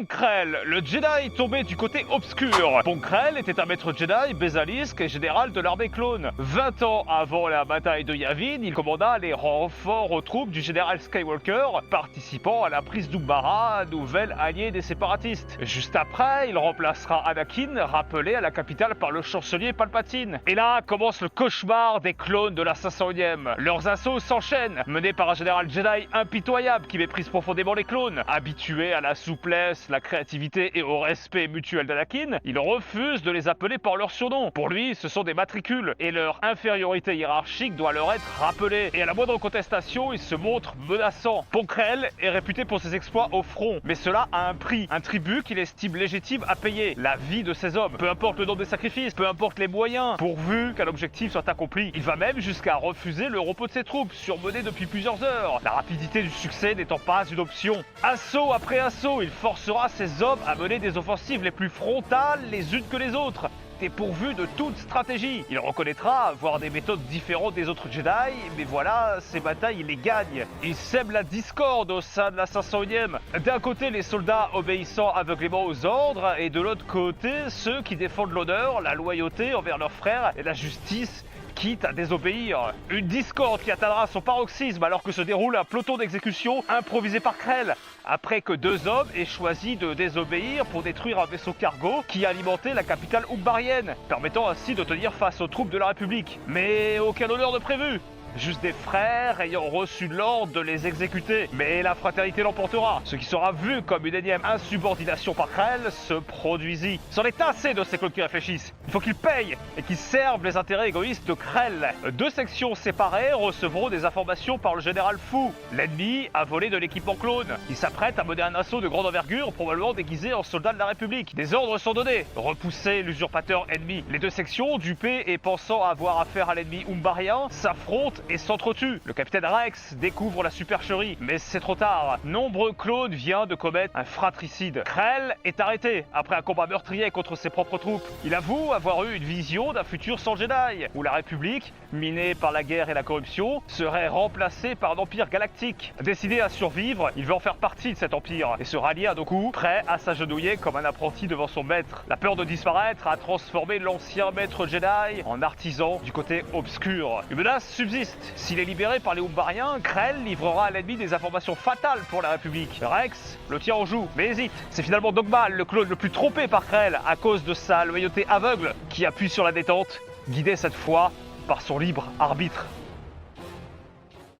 Pong Krell, le Jedi tombé du côté obscur. Pong Krell était un maître Jedi, Bézalisque et général de l'armée clone. 20 ans avant la bataille de Yavin, il commanda les renforts aux troupes du général Skywalker, participant à la prise d'Umbara, nouvelle alliée des séparatistes. Juste après, il remplacera Anakin, rappelé à la capitale par le chancelier Palpatine. Et là commence le cauchemar des clones de la 501e. Leurs assauts s'enchaînent, menés par un général Jedi impitoyable qui méprise profondément les clones. Habitué à la souplesse, la créativité et au respect mutuel d'Anakin, il refuse de les appeler par leur surnom. Pour lui, ce sont des matricules et leur infériorité hiérarchique doit leur être rappelée. Et à la moindre contestation, il se montre menaçant. Pong Krell est réputé pour ses exploits au front, mais cela a un prix, un tribut qu'il estime légitime à payer, la vie de ses hommes. Peu importe le nombre des sacrifices, peu importe les moyens, pourvu qu'un objectif soit accompli. Il va même jusqu'à refuser le repos de ses troupes, surmenées depuis plusieurs heures, la rapidité du succès n'étant pas une option. Assaut après assaut, il forcera ses hommes à mener des offensives les plus frontales les unes que les autres, dépourvu de toute stratégie. Il reconnaîtra avoir des méthodes différentes des autres Jedi, mais voilà, ces batailles, il les gagne. Il sème la discorde au sein de la 501e. D'un côté, les soldats obéissant aveuglément aux ordres, et de l'autre côté, ceux qui défendent l'honneur, la loyauté envers leurs frères et la justice, quitte à désobéir. Une discorde qui atteindra son paroxysme alors que se déroule un peloton d'exécution improvisé par Krell, après que deux hommes aient choisi de désobéir pour détruire un vaisseau cargo qui alimentait la capitale umbarienne, permettant ainsi de tenir face aux troupes de la République. Mais aucun honneur de prévu, juste des frères ayant reçu l'ordre de les exécuter. Mais la fraternité l'emportera. Ce qui sera vu comme une énième insubordination par Krell se produisit. C'en est assez de ces clones qui réfléchissent. Il faut qu'ils payent et qu'ils servent les intérêts égoïstes de Krell. Deux sections séparées recevront des informations par le général Fu. L'ennemi a volé de l'équipement clone. Il s'apprête à mener un assaut de grande envergure, probablement déguisé en soldat de la République. Des ordres sont donnés. Repousser l'usurpateur ennemi. Les deux sections, dupées et pensant avoir affaire à l'ennemi umbarien, s'affrontent et s'entretuent. Le capitaine Rex découvre la supercherie, mais c'est trop tard. Nombreux clones viennent de commettre un fratricide. Krell est arrêté après un combat meurtrier contre ses propres troupes. Il avoue avoir eu une vision d'un futur sans Jedi, où la République, minée par la guerre et la corruption, serait remplacée par un empire galactique. Décidé à survivre, il veut en faire partie de cet empire et se rallier à Dooku, prêt à s'agenouiller comme un apprenti devant son maître. La peur de disparaître a transformé l'ancien maître Jedi en artisan du côté obscur. Une menace subsiste. S'il est libéré par les Umbariens, Krell livrera à l'ennemi des informations fatales pour la République. Rex le tient en joue, mais hésite. C'est finalement Dogmal, le clone le plus trompé par Krell, à cause de sa loyauté aveugle, qui appuie sur la détente, guidé cette fois par son libre arbitre.